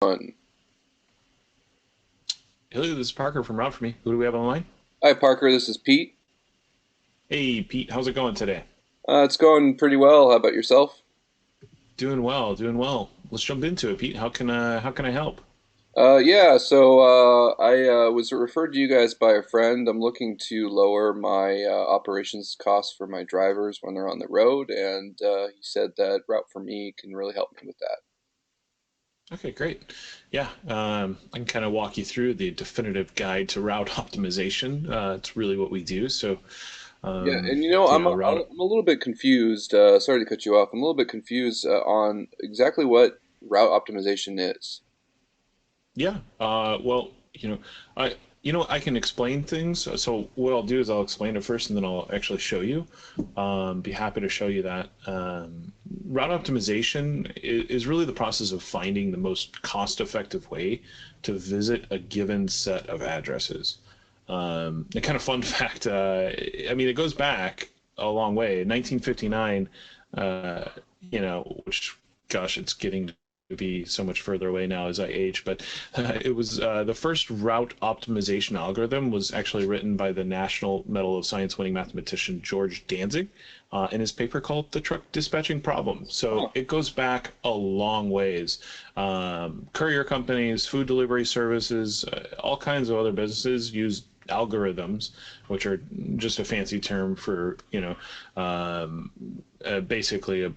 One. Hey, this is Parker from Route4Me. Who do we have on the line? Hi, Parker. This is Pete. Hey, Pete. How's it going today? It's going pretty well. How about yourself? Doing well, doing well. Let's jump into it, Pete. How can I help? Yeah, so I was referred to you guys by a friend. I'm looking to lower my operations costs for my drivers when they're on the road, and he said that Route4Me can really help me with that. Okay, great. Yeah, I can kind of walk you through the definitive guide to route optimization. It's really what we do. So, Yeah, um, and you know, you I'm know, a, route. I'm a little bit confused. Sorry to cut you off. I'm a little bit confused on exactly what route optimization is. Yeah. Well, I can explain things. So what I'll do is I'll explain it first, and then I'll actually show you. Be happy to show you that. Route optimization is really the process of finding the most cost-effective way to visit a given set of addresses. A kind of fun fact. I mean, it goes back a long way. 1959. Uh, which, gosh, it's getting to be so much further away now as I age, but it was the first route optimization algorithm was actually written by the National Medal of Science winning mathematician George Danzig in his paper called The Truck Dispatching Problem. So Huh. it goes back a long ways. Courier companies, food delivery services, all kinds of other businesses use algorithms, which are just a fancy term for, basically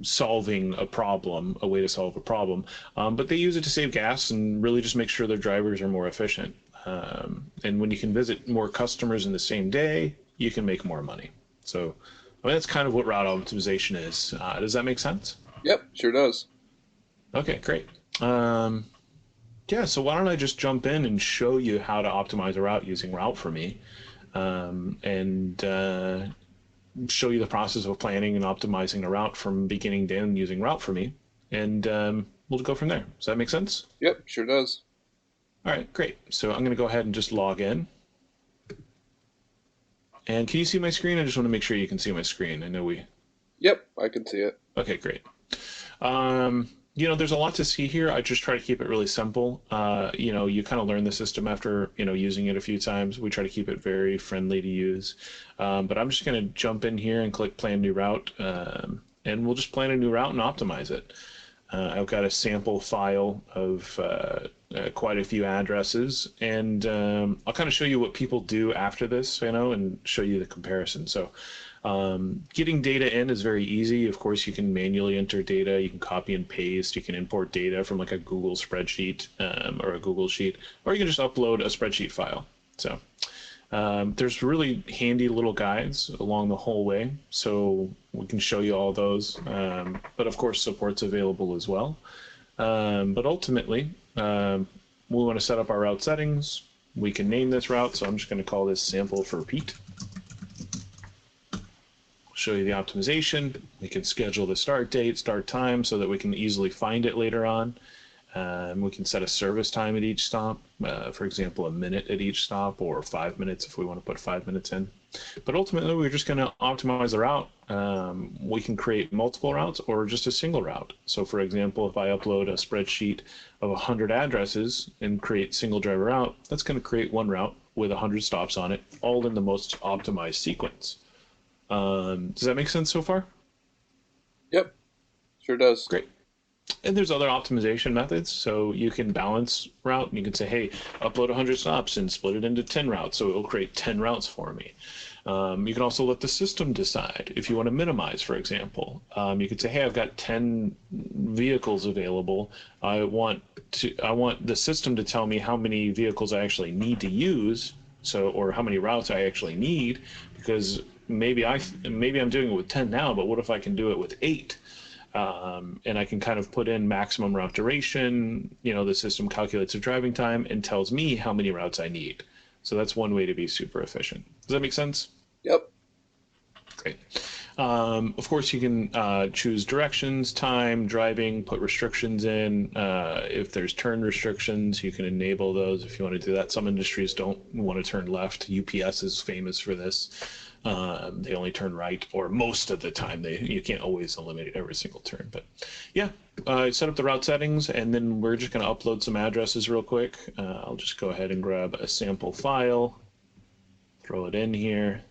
solving a problem, a way to solve a problem. But they use it to save gas and really just make sure their drivers are more efficient. And when you can visit more customers in the same day, you can make more money. So, I mean, that's kind of what route optimization is. Does that make sense? Yep, sure does. Okay, great. Um, yeah, so why don't I just jump in and show you how to optimize a route using Route4Me, and show you the process of planning and optimizing a route from beginning to end using Route4Me, and we'll go from there. Does that make sense? Yep, sure does. All right, great. So I'm going to go ahead and just log in. And can you see my screen? I just want to make sure you can see my screen. I know we. Yep, I can see it. Okay, great. There's a lot to see here. I just try to keep it really simple. You kind of learn the system after, using it a few times. We try to keep it very friendly to use. But I'm just going to jump in here and click plan new route. And we'll just plan a new route and optimize it. I've got a sample file of quite a few addresses, and I'll kind of show you what people do after this, and show you the comparison. So, getting data in is very easy. Of course, you can manually enter data, you can copy and paste, you can import data from like a Google spreadsheet or a Google sheet, or you can just upload a spreadsheet file. So, there's really handy little guides along the whole way, so we can show you all those. But of course, support's available as well. But ultimately, we want to set up our route settings. We can name this route, so I'm just going to call this sample for Pete. Show you the optimization. We can schedule the start date, start time, so that we can easily find it later on. We can set a service time at each stop, for example, a minute at each stop, or 5 minutes if we want to put 5 minutes in. But ultimately, we're just going to optimize the route. We can create multiple routes or just a single route. So, for example, if I upload a spreadsheet of 100 addresses and create single driver route, that's going to create one route with 100 stops on it, all in the most optimized sequence. Does that make sense so far? Yep, sure does. Great. And there's other optimization methods. So you can balance route and you can say, hey, upload 100 stops and split it into 10 routes. So it will create 10 routes for me. You can also let the system decide if you want to minimize, for example. You could say, hey, I've got 10 vehicles available. I want the system to tell me how many vehicles I actually need to use. So, or how many routes I actually need, because maybe I'm doing it with 10 now, but what if I can do it with 8? And I can kind of put in maximum route duration. The system calculates the driving time and tells me how many routes I need. So that's one way to be super efficient. Does that make sense? Yep. Great. Of course, you can choose directions, time, driving, put restrictions in. If there's turn restrictions, you can enable those if you want to do that. Some industries don't want to turn left. UPS is famous for this. They only turn right, or most of the time. You can't always eliminate every single turn, but yeah. Set up the route settings, and then we're just going to upload some addresses real quick. I'll just go ahead and grab a sample file, throw it in here.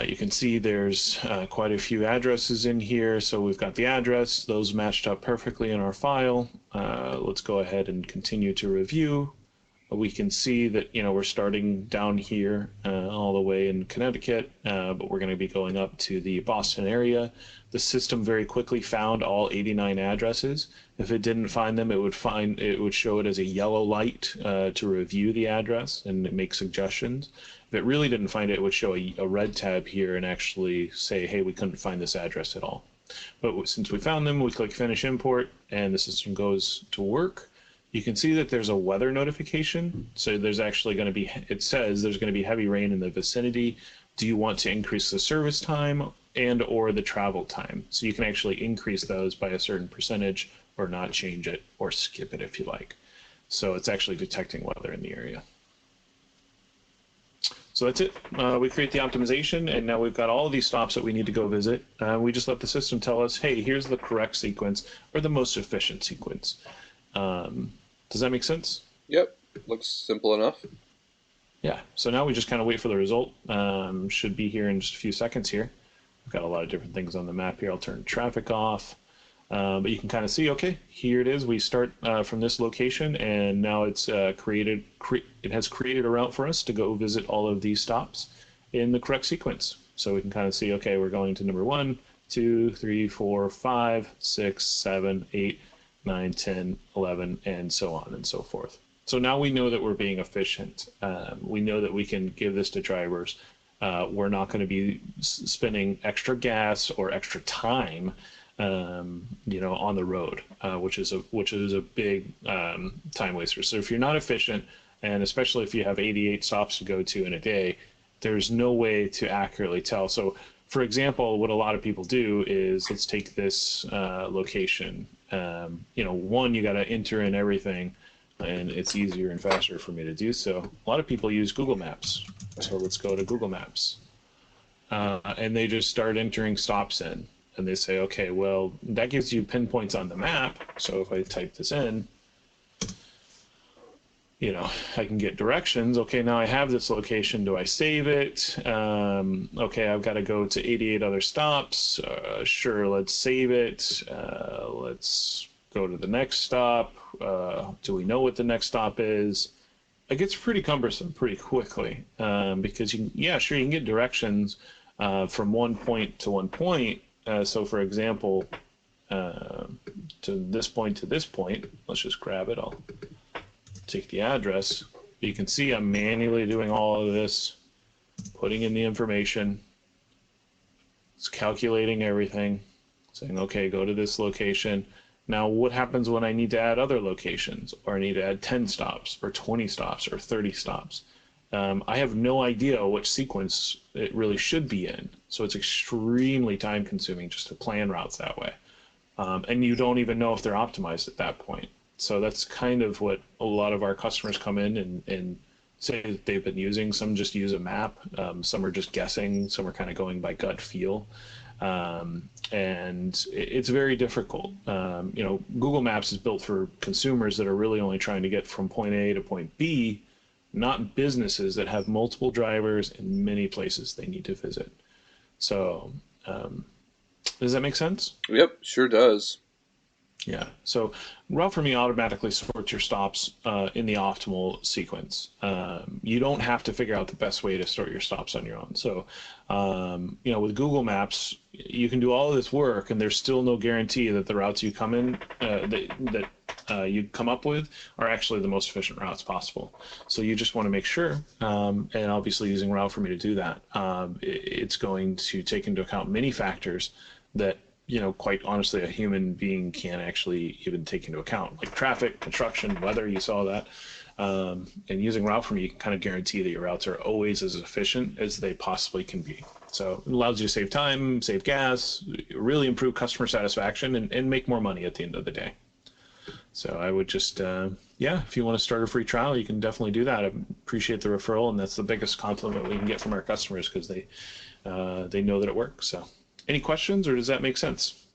You can see there's quite a few addresses in here. So we've got the address, those matched up perfectly in our file. Let's go ahead and continue to review. We can see that, we're starting down here all the way in Connecticut, but we're going to be going up to the Boston area. The system very quickly found all 89 addresses. If it didn't find them, it would show it as a yellow light to review the address and make suggestions. If it really didn't find it, it would show a red tab here and actually say, hey, we couldn't find this address at all. But since we found them, we click Finish Import, and the system goes to work. You can see that there's a weather notification. So there's actually going to be, it says there's going to be heavy rain in the vicinity. Do you want to increase the service time and or the travel time? So you can actually increase those by a certain percentage or not change it or skip it if you like. So it's actually detecting weather in the area. So that's it. We create the optimization, and now we've got all of these stops that we need to go visit. We just let the system tell us, hey, here's the correct sequence or the most efficient sequence. Does that make sense? Yep, looks simple enough. Yeah, so now we just kind of wait for the result. Should be here in just a few seconds here. We've got a lot of different things on the map here. I'll turn traffic off. But you can kind of see, okay, here it is. We start from this location, and now it's it has created a route for us to go visit all of these stops in the correct sequence. So we can kind of see, okay, we're going to number 1, 2, 3, 4, 5, 6, 7, 8, 9, 10, 11, and so on and so forth. So now we know that we're being efficient. We know that we can give this to drivers. We're not going to be spending extra gas or extra time on the road, which is a big time waster. So if you're not efficient, and especially if you have 88 stops to go to in a day, there's no way to accurately tell. So, for example, what a lot of people do is, let's take this location. One, you got to enter in everything, and it's easier and faster for me to do so. A lot of people use Google Maps. So let's go to Google Maps, and they just start entering stops in. And they say, okay, well, that gives you pinpoints on the map. So if I type this in, I can get directions. Okay, now I have this location. Do I save it? Okay, I've got to go to 88 other stops. Sure, let's save it. Let's go to the next stop. Do we know what the next stop is? It gets pretty cumbersome pretty quickly because you can get directions from one point to one point. So for example, to this point, let's just grab it. I'll take the address. You can see I'm manually doing all of this, putting in the information. It's calculating everything, saying, okay, go to this location. Now, what happens when I need to add other locations, or I need to add 10 stops, or 20 stops, or 30 stops? I have no idea which sequence it really should be in. So it's extremely time consuming just to plan routes that way. And you don't even know if they're optimized at that point. So that's kind of what a lot of our customers come in and say that they've been using. Some just use a map. Some are just guessing. Some are kind of going by gut feel. And it's very difficult. Google Maps is built for consumers that are really only trying to get from point A to point B, not businesses that have multiple drivers and many places they need to visit. So does that make sense? Yep, sure does. Yeah. So Route4Me automatically sorts your stops in the optimal sequence. You don't have to figure out the best way to sort your stops on your own. So, with Google Maps, you can do all of this work, and there's still no guarantee that the routes you come in that you come up with are actually the most efficient routes possible. So you just want to make sure, and obviously using Route4Me to do that, it's going to take into account many factors that quite honestly, a human being can't actually even take into account, like traffic, construction, weather. You saw that. And using Route4Me, you can kind of guarantee that your routes are always as efficient as they possibly can be. So it allows you to save time, save gas, really improve customer satisfaction, and make more money at the end of the day. So I would just, yeah, if you want to start a free trial, you can definitely do that. I appreciate the referral, and that's the biggest compliment we can get from our customers because they know that it works. So, any questions, or does that make sense?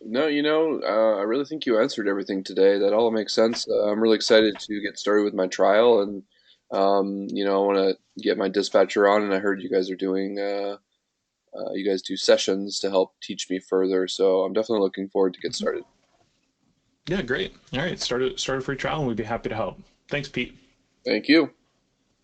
No, I really think you answered everything today. That all makes sense. I'm really excited to get started with my trial, and I want to get my dispatcher on. And I heard you guys are doing, you guys do sessions to help teach me further. So I'm definitely looking forward to get started. Yeah, great. All right, start a free trial, and we'd be happy to help. Thanks, Pete. Thank you.